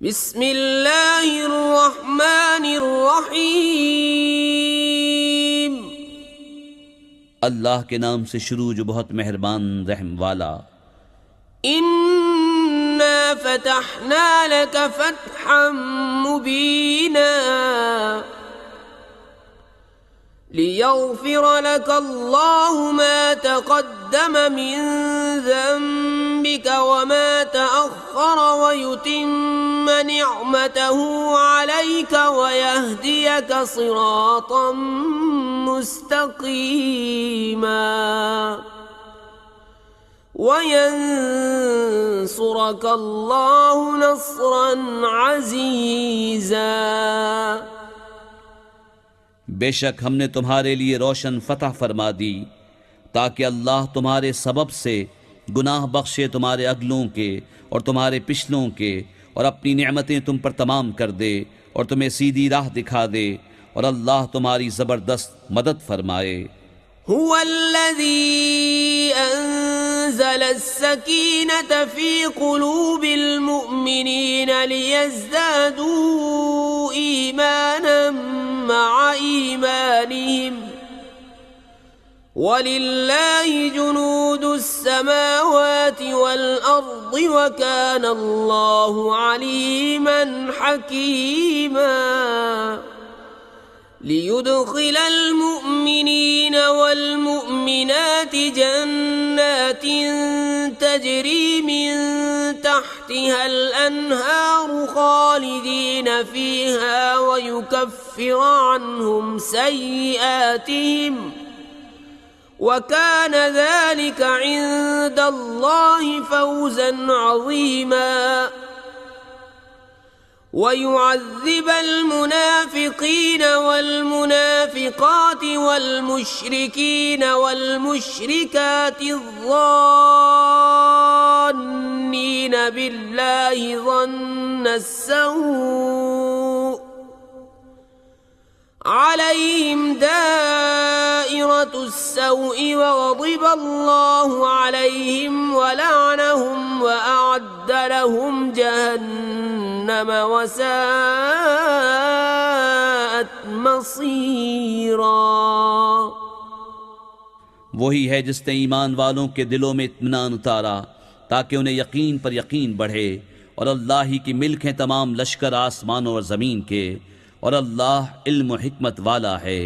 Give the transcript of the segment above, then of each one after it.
बिस्मिल्लाहिर्रहमानिर्रहीम। अल्लाह के नाम से शुरू जो बहुत मेहरबान रहम वाला। इन्ना फतहना लक फतहम मुबीना लियग़फ़िर लक अल्लाहु मा तक़द्दम मिन ज़ंबिक व मा तअख़्ख़र व युतिम्म निअमतहु अलैक व यहदियक सिरातम मुस्तक़ीमा वयंसुरक अल्लाहु नस्रन अज़ीज़ा। बेशक हमने तुम्हारे लिए रोशन फतह फरमा दी ताकि अल्लाह तुम्हारे सबब से गुनाह बख्शे तुम्हारे अगलों के और तुम्हारे पिछलों के, और अपनी नेमतें तुम पर तमाम कर दे और तुम्हें सीधी राह दिखा दे, और अल्लाह तुम्हारी ज़बरदस्त मदद फरमाए। हुवल्लज़ी अंज़ल अस्सकीनत फ़ी क़ुलूबिल मुअमिनीन लियज़्दादू ईमानन मअ ईमानिहिम वलिल्लाहि जुनूदुस समावाति वल अर्दि व काना अल्लाहु अलीमन हकीमा। लियुदखिलल मुअमिनीन वल मुअमिनाति जन्नातिन तजरी मिन तहतिहल अन्हारु खालिदीन फीहा व युकफ्फिर अन्हुम सय्यिआतिहिम व कान ज़ालिक इंदल्लाहि फ़ौज़न अज़ीमा। वयुअज़्ज़िब अलमुनाफ़िक़ीन वल्मुनाफ़िक़ात वल्मुश्रिकीन वल्मुश्रिकात अज़्ज़ान्नीन बिल्लाहि ज़न्न अस्सऊअ अलैहिम दाइरतुस सऊअ वग़ज़िब अल्लाहु अलैहिम वलअनहुम वअअद्द लहुम जहन्नम वसाअत मसीरा। वही है जिसने ईमान वालों के दिलों में इत्मीनान उतारा ताकि उन्हें यकीन पर यकीन बढ़े, और अल्लाह ही की मिल्क हैं तमाम लश्कर आसमानों और ज़मीन के, और अल्लाह इल्म व हिकमत वाला है,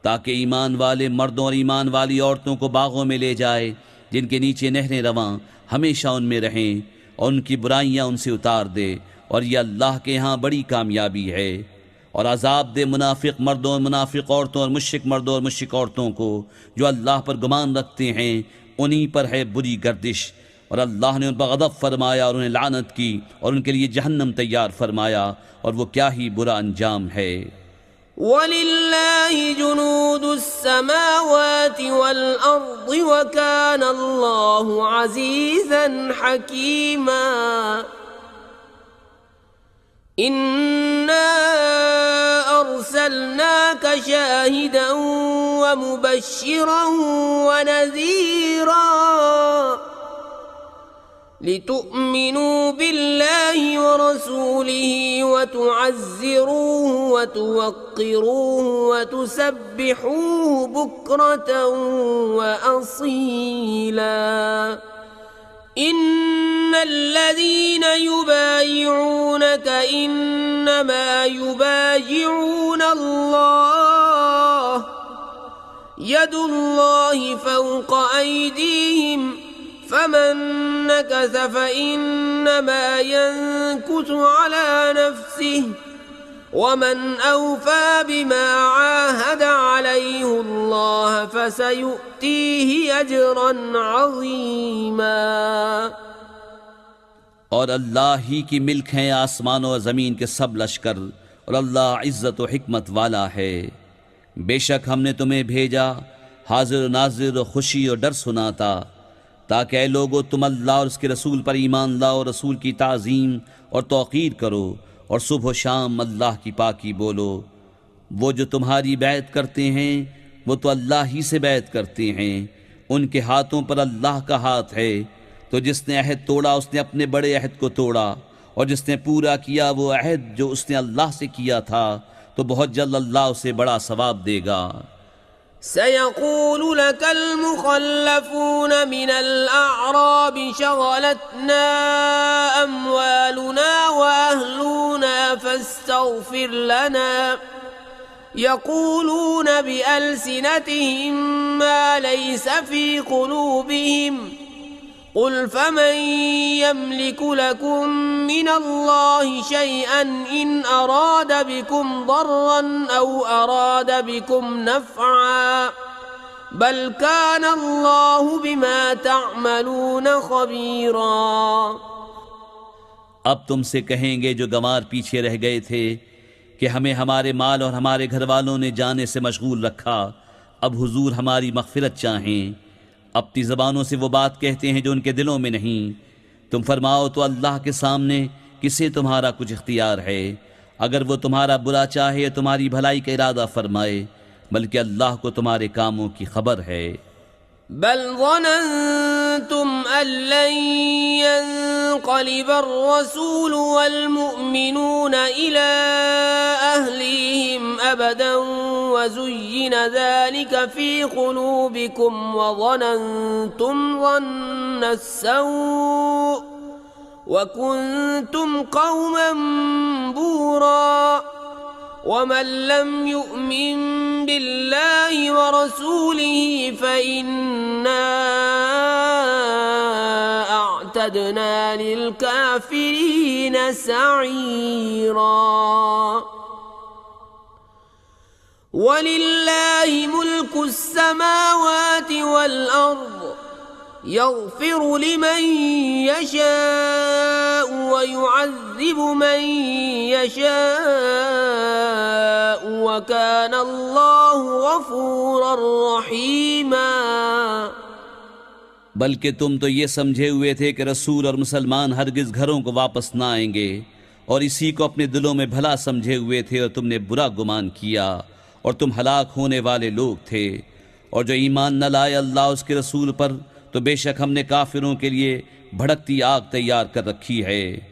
ताकि ईमान वाले मर्दों और ईमान वाली औरतों को बागों में ले जाए जिनके नीचे नहरें रवां, हमेशा उनमें रहें, और उनकी बुराइयां उनसे उतार दे, और यह अल्लाह के यहाँ बड़ी कामयाबी है। और अजाब दे मुनाफिक मर्दों और मुनाफिक औरतों और मुश्रिक मर्दों और मुश्रिक औरतों को जो अल्लाह पर गुमान रखते हैं, उन्हीं पर है बुरी गर्दिश। और अल्लाह ने उन पर गज़ब फरमाया और उन्हें लानत की, और उनके लिए जहन्नम तैयार फरमाया, और वो क्या ही बुरा अंजाम है। वलिल्लाहि जुनूदुस समावाति वल अर्दि व काना अल्लाहु अज़ीज़न हकीमा। इन्ना अर्सलनाक शाहिदन व मुबश्शिरन व नज़ीरा लितुअ्मिनू बिल्लाहि व रसूलिहि व तुअज़्ज़िरूहु व तुवक्किरूहु व तुसब्बिहूहु बुक्रतन व असीला। इन्नल्लज़ीन युबायिऊनक इन्नमा युबायिऊन अल्लाह यदुल्लाहि फ़ौक़ अयदीहिम फमन नकस फ़इन्नमा यनकुसु अला नफ़्सिहि वमन औफ़ा बिमा आहद अलैहिल्लाह फसयुअतीहि अजरन अज़ीमा। और अल्लाह ही की मिल्क हैं आसमानों और ज़मीन के सब लश्कर, और अल्लाह इज़्ज़त व हिकमत वाला है। बेशक हमने तुम्हें भेजा हाजिर नाजिर और खुशी और डर सुनाता, ताकि ऐ लोगो तुम अल्लाह और उसके रसूल पर ईमान लाओ, रसूल की ताज़ीम और तौक़ीर करो, और सुबह शाम अल्लाह की पाकी बोलो। वो जो तुम्हारी बैत करते हैं वो तो अल्लाह ही से बैत करते हैं, उनके हाथों पर अल्लाह का हाथ है। तो जिसने अहद तोड़ा उसने अपने बड़े अहद को तोड़ा, और जिसने पूरा किया वो अहद जो उसने अल्लाह से किया था तो बहुत जल्द अल्लाह उसे बड़ा सवाब देगा। سيقول لك المخلفون من الأعراب شغلتنا أموالنا وأهلنا فاستغفر لنا يقولون بألسنتهم ما ليس في قلوبهم قل فمن يملك لكم من الله شيئا إن أراد بكم ضرا أو أراد بكم نفعا بل كان الله بما تعملون خبيرا। अब तुमसे कहेंगे जो गंवार पीछे रह गए थे कि हमें हमारे माल और हमारे घर वालों ने जाने से मशगूल रखा, अब हुजूर हमारी मग़फ़िरत चाहें। अपनी ज़बानों से वो बात कहते हैं जो उनके दिलों में नहीं। तुम फरमाओ तो अल्लाह के सामने किसे तुम्हारा कुछ इख्तियार है। अगर वो तुम्हारा बुरा चाहे या तुम्हारी भलाई का इरादा फरमाए, बल्कि अल्लाह को तुम्हारे कामों की खबर है। बल ज़ननतुम अल्लन यन्क़लिबा अर्रसूलु वल्मुअ्मिनूना इला अहलिहिम अबदन वज़ुय्यिन ज़ालिका फ़ी क़ुलूबिकुम वज़ननतुम ज़न्न अस्सौअ वकुन्तुम क़ौमन बूरा वमन लम युअ्मिन बिल्लाहि वरसूलिहि फ़इन्ना अअतदना लिलकाफ़िरीन सईरा। वलिल्लाहि मुल्कु अस्समावाति वल्अर्द यग़फ़िरु लिमन यशाअ वयुअज़्ज़िबु मन यशाअ वकान अल्लाहु गफ़ूरर रहीमा। बल्कि तुम तो ये समझे हुए थे कि रसूल और मुसलमान हरगिज़ घरों को वापस ना आएंगे और इसी को अपने दिलों में भला समझे हुए थे और तुमने बुरा गुमान किया और तुम हलाक होने वाले लोग थे। और जो ईमान न लाए अल्लाह उसके रसूल पर तो बेशक हमने काफिरों के लिए भड़कती आग तैयार कर रखी है।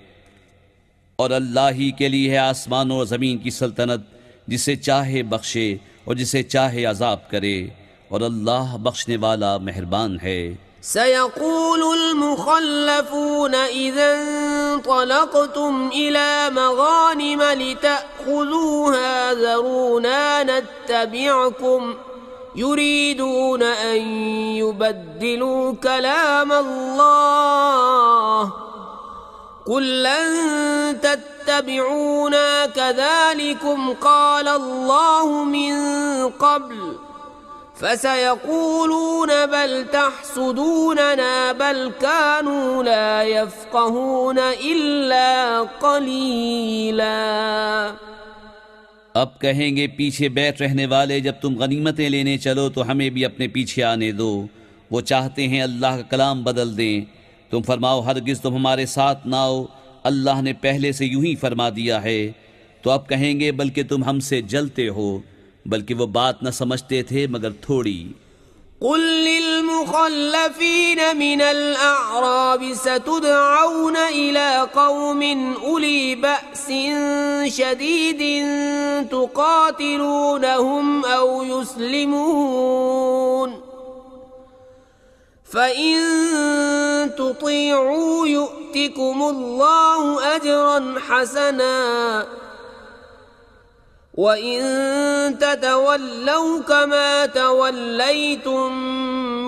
और अल्लाह ही के लिए है आसमानों और ज़मीन की सल्तनत, जिसे चाहे बख्शे और जिसे चाहे अजाब करे, और अल्लाह बख्शने वाला मेहरबान है। सयक़ूलुल मुख़ल्लफ़ून इज़ा इंतलक़्तुम इला मग़ानिम लितअख़ुज़ूहा ज़रूना नत्तबिअकुम युरीदून अन युबद्दिलू कलाम अल्लाह कुल लन तत्तबिऊना कज़ालिकुम क़ाल अल्लाहु मिन क़ब्ल फसयक़ूलून बल तहसुदूनना बल कानू ला यफ़क़हून इल्ला क़लीला। अब कहेंगे पीछे बैठ रहने वाले, जब तुम गनीमतें लेने चलो तो हमें भी अपने पीछे आने दो। वो चाहते हैं अल्लाह का कलाम बदल दें। तुम फरमाओ हरगिज़ तुम हमारे साथ ना आओ, अल्लाह ने पहले से यूं ही फरमा दिया है। तो अब कहेंगे बल्कि तुम हमसे जलते हो, बल्कि वो बात न समझते थे मगर थोड़ी। कुल लिलमुख़ल्लफ़ीन मिनल अअराब सतुदअऊन इला क़ौमिन उली बअसिन शदीदिन तुक़ातिलूनहुम औ युस्लिमून फ़इन तुतीअू युअतिकुमुल्लाहु अजरन हसना वइन ततवल्लौ कमा तवल्लैतुम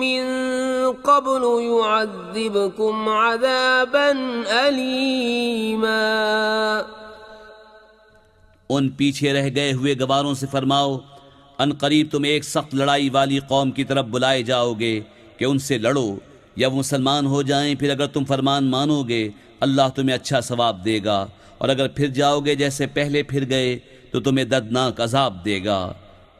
मिन क़ब्लु युअज़्ज़िबकुम अज़ाबन अलीमा। उन पीछे रह गए हुए गवारों से फरमाओ, अनकरीब तुम एक सख्त लड़ाई वाली कौम की तरफ बुलाए जाओगे कि उनसे लड़ो या वो मुसलमान हो जाएं। फिर अगर तुम फरमान मानोगे अल्लाह तुम्हें अच्छा सवाब देगा, और अगर फिर जाओगे जैसे पहले फिर गए तो तुम्हें दर्दनाक अजाब देगा।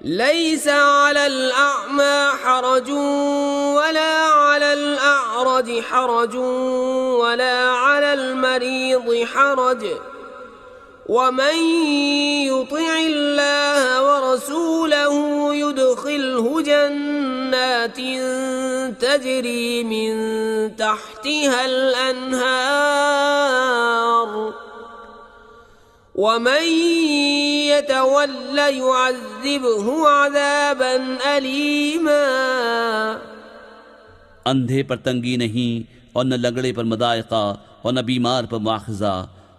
लैसा अलल अअमा हरजुन वला अलल अअरज हरजुन वला अलल मरीद हरज वमन युतिइल्लाह वरसूलहु युदखिलहु जन्नातिन तजरी मिन तहतिहल अन्हार वमन यतवल्ल युअज़्ज़िबहु अज़ाबन अलीमा। अंधे पर तंगी नहीं और न लंगड़े पर मदायका और न बीमार पर मुआखजा,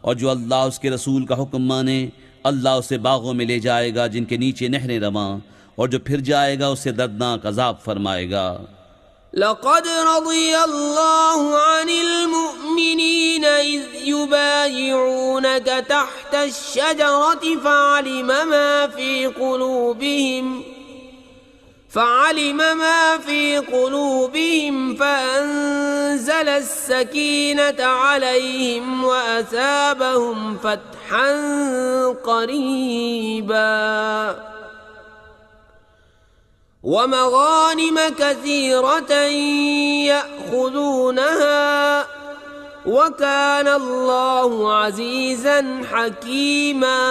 और जो अल्लाह उसके रसूल का हुक्म माने अल्लाह उसे बागों में ले जाएगा जिनके नीचे नहरें रवां, और जो फिर जाएगा उसे दर्दनाक अजाब फरमाएगा। लक़द रज़ियल्लाहु अनिल मुअ्मिनीन इज़ युबायिऊनक तहत अश-शजरति فعلم ما في قلوبهم فأنزل السكينة عليهم وأثابهم فتحا قريبا ومغانم كثيرة يأخذونها وكان الله عزيزا حكيما।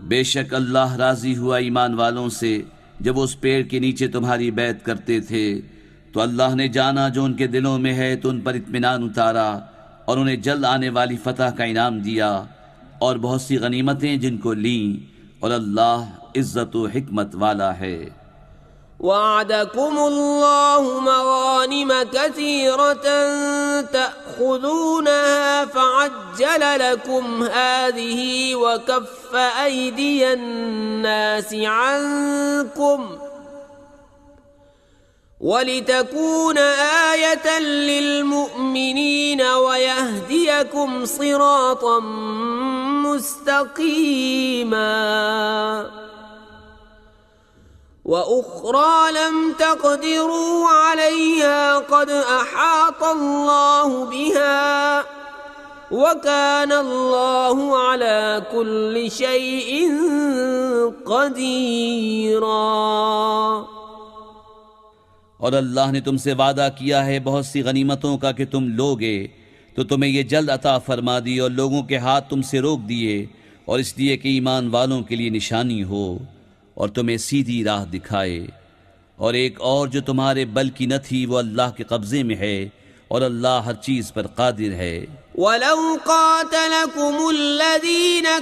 बेशक अल्लाह राजी हुआ ईमान वालों से जब उस पेड़ के नीचे तुम्हारी बैत करते थे, तो अल्लाह ने जाना जो उनके दिलों में है तो उन पर इत्मीनान उतारा और उन्हें जल्द आने वाली फतह का इनाम दिया और बहुत सी गनीमतें जिनको लीं, और अल्लाह इज्जत व हिकमत वाला है। वअदकुमुल्लाहु मगानिम कसीरतन तअखुदूनहा फअज्जल लकुम हादिही वकफ्फ अयदियन नासि अन्कुम वलितकून आयतन लिलमुअ्मिनीन वयहदियकुम सिरातन मुस्तकीमा। वउख्रा लम तक़दिरू अलैहा क़द अहात अल्लाहु बिहा वकान अल्लाहु अला कुल्लि शैइन क़दीरा। और अल्लाह ने तुमसे वादा किया है बहुत सी गनीमतों का कि तुम लोगे, तो तुम्हें ये जल्द अता फरमा दी और लोगों के हाथ तुमसे रोक दिए, और इसलिए कि ईमान वालों के लिए निशानी हो और तुम्हें सीधी राह दिखाए। और एक और जो तुम्हारे बल की न थी वो अल्लाह के कब्जे में है, और अल्लाह हर चीज पर कादिर है। वलौ क़ातलकुमुल्लज़ीन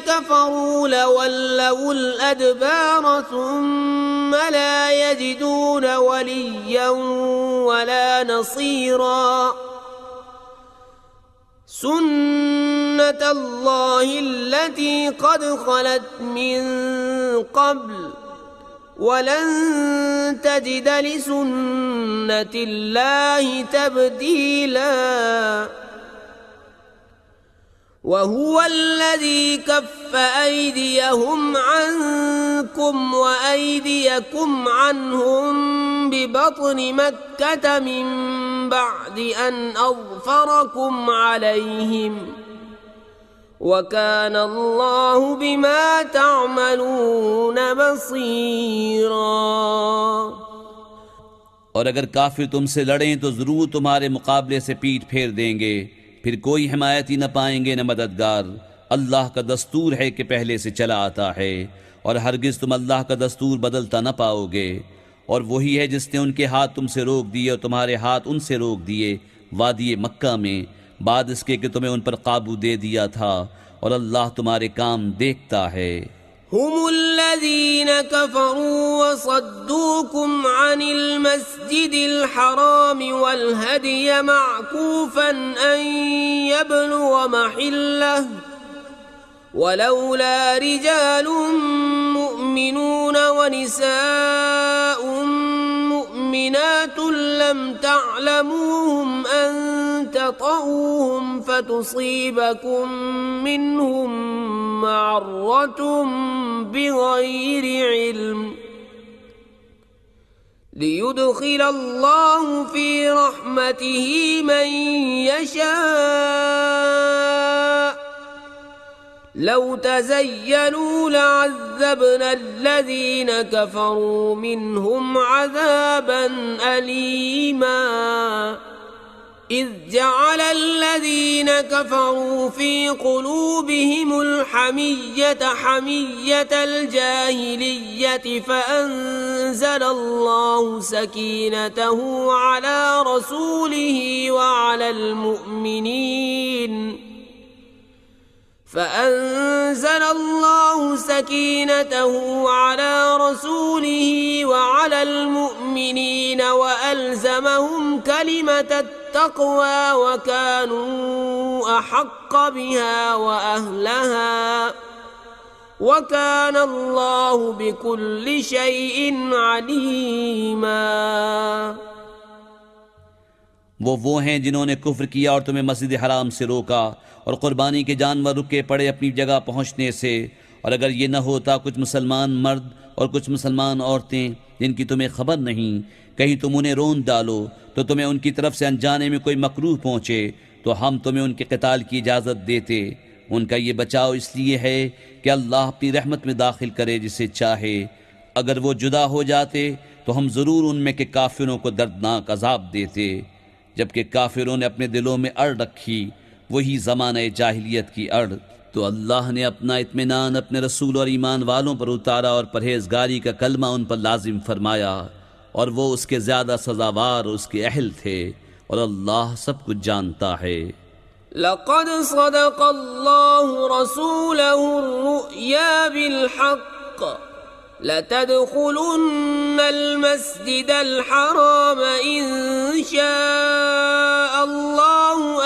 कफ़रू लवल्लवुल अदबार सुम्म ला यजिदून वलिय्यन वला नसीरा। सुन्नतल्लाहि अल्लती क़द ख़लत मिन क़ब्ल वलन तजिद लिसुन्नतिल्लाहि तब्दीला। वहुवल्लज़ी कफ़्फ़ अयदियहुम अन्कुम वअयदियकुम अन्हुम बिबत्नि मक्कत मिन बअदि अन अज़फ़रकुम अलैहिम वकान अल्लाहु बिमा तअमलून बसीरा। और अगर काफिर तुमसे लड़ें तो जरूर तुम्हारे मुकाबले से पीठ फेर देंगे, फिर कोई हिमायती न पाएंगे न मददगार। अल्लाह का दस्तूर है कि पहले से चला आता है, और हरगिज तुम अल्लाह का दस्तूर बदलता न पाओगे। और वही है जिसने उनके हाथ तुमसे रोक दिए और तुम्हारे हाथ उनसे रोक दिए वादी मक्का में, बाद इसके कि तुम्हें उन पर काबू दे दिया था, और अल्लाह तुम्हारे काम देखता है। हुमुल्लज़ीन कफ़रू वसद्दूकुम अनिल मस्जिदिल हराम वल हदिय मअकूफन अन यबलुग महिल्लह वलौला रिजालुम मुमिनून वनिसाउम मुमिनातुन लम तअलमूहुम अन ततऊहुम फतुसीबकुम मिनहुम मअर्रतुम बिगैरि इल्म लियुदखिल अल्लाहु फी रहमतिही मन यशा लौ तज़य्यनू लअज़्ज़बना अल्लज़ीन कफ़रू मिनहुम अज़ाबन अलीमा। इज़ जअल अल्लज़ीन कफ़रू फ़ी क़ुलूबिहिमुल हमिय्यत हमिय्यतल जाहिलिय्यति फ़अंज़ल अल्लाहु सकीनतहु अला रसूलिही व अलल मुअ्मिनीन فأنزل الله سكينته على رسوله وعلى المؤمنين وألزمهم كلمة التقوى وكانوا أحق بها وأهلها وكان الله بكل شيء عليما। वो हैं जिन्होंने कुफ्र किया और तुम्हें मस्जिद हराम से रोका और कुर्बानी के जानवर रुके पड़े अपनी जगह पहुंचने से, और अगर ये न होता कुछ मुसलमान मर्द और कुछ मुसलमान औरतें जिनकी तुम्हें खबर नहीं, कहीं तुम उन्हें रोन डालो तो तुम्हें उनकी तरफ से अनजाने में कोई मकरूह पहुंचे तो हम तुम्हें उनके क़िताल की इजाज़त देते। उनका ये बचाव इसलिए है कि अल्लाह अपनी रहमत में दाखिल करे जिसे चाहे। अगर वो जुदा हो जाते तो हम ज़रूर उनमें के काफिरों को दर्दनाक अजाब देते। जबकि काफिरों ने अपने दिलों में अड़ रखी वही ज़माने जाहिलियत की अड़, तो अल्लाह ने अपना इत्मीनान अपने रसूल और ईमान वालों पर उतारा और परहेजगारी का कलमा उन पर लाजिम फरमाया, और वो उसके ज़्यादा सज़ावार उसके अहल थे, और अल्लाह सब कुछ जानता है। लक़द सदक़ल्लाहु रसूलहुर रुया बिलहक़्क़ लतदख़ुलुन्नल मस्जिदल हराम इंशाअल्लाहु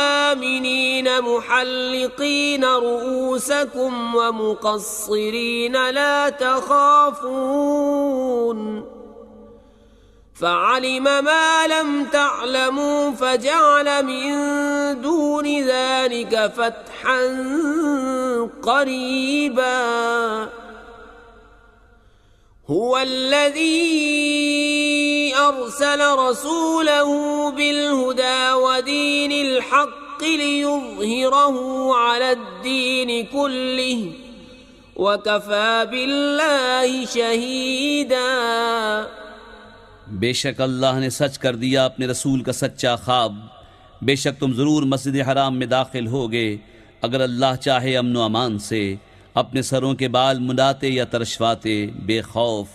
आमिनीन मुहल्लिक़ीन रुऊसकुम व मुक़स्सिरीन ला तख़ाफ़ून फ़अलिम मा लम तअलमू फ़जअल मिन दूनि ज़ालिक फ़तहन क़रीबा हुवल्लज़ी अरसल रसूलहु बिलहुदा वदीनिल हक़्क़ लियुज़हिरहु अलद्दीनि कुल्लिहि वकफ़ा बिल्लाहि शहीदा। बेशक अल्लाह ने सच कर दिया अपने रसूल का सच्चा ख्वाब। बेशक तुम ज़रूर मस्जिद हराम में दाखिल होगे अगर अल्लाह चाहे अमन व अमान से, अपने सरों के बाल मुंडाते या तरशवाते बेखौफ,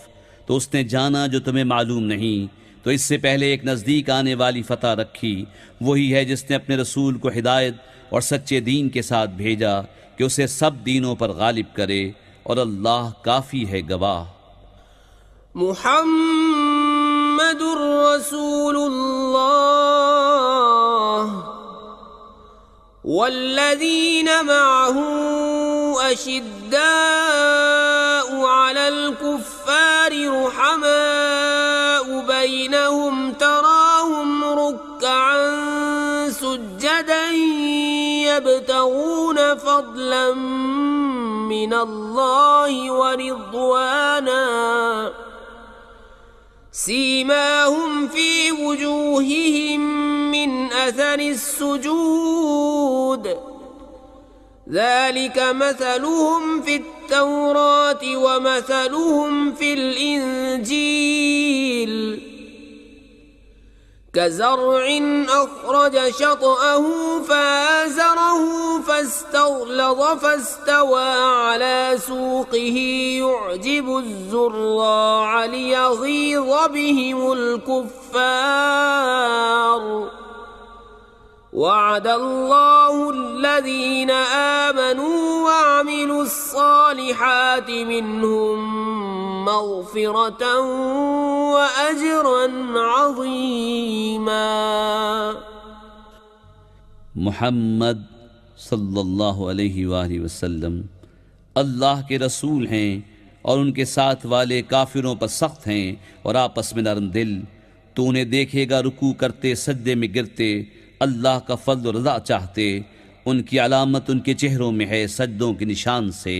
तो उसने जाना जो तुम्हें मालूम नहीं। तो इससे पहले एक नज़दीक आने वाली फ़तह रखी, वही है जिसने अपने रसूल को हिदायत और सच्चे दीन के साथ भेजा कि उसे सब दीनों पर गालिब करे, और अल्लाह काफ़ी है गवाह। मुहम्मदुर रसूलुल्लाह वल्लज़ीन मअहू अशिद्दाउ अलल कुफ्फारि रुहमाउ बैनहुम तराहुम रुक्कअन सुज्जदन यब्तगून फضलन मिनल्लाहि व रिضवाना सीमाहुम फी वुजूहिहिम मिन अथरिस सुजूद ذلك مثلهم في التوراة ومثلهم في الإنجيل كزرع أخرج شطأه فآزره فاستغلظ فاستوى على سوقه يعجب الزراع ليغيظ بهم الكفار وعد الله الذين آمنوا وعملوا الصالحات منهم مغفرة وأجرا عظيما। मुहम्मद सल्लल्लाहु अलैहि वसल्लम अल्लाह के रसूल हैं और उनके साथ वाले काफिरों पर सख्त हैं और आपस में नरम दिल। तो उन्हें देखेगा रुकू करते सजदे में गिरते, अल्लाह का फज़्ल और रज़ा चाहते। उनकी अलामत उनके चेहरों में है सजदों के निशान से।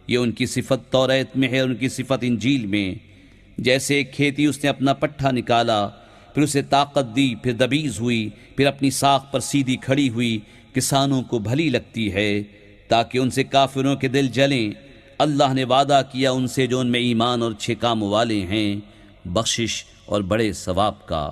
ये उनकी सिफत तौरात में है, उनकी सिफत इंजील में। जैसे एक खेती उसने अपना पट्ठा निकाला, फिर उसे ताकत दी, फिर दबीज़ हुई, फिर अपनी साख पर सीधी खड़ी हुई, किसानों को भली लगती है ताकि उनसे काफिरों के दिल जलें। अल्लाह ने वादा किया उनसे जो उनमें ईमान और अच्छे काम वाले हैं, बख्शिश और बड़े सवाब का।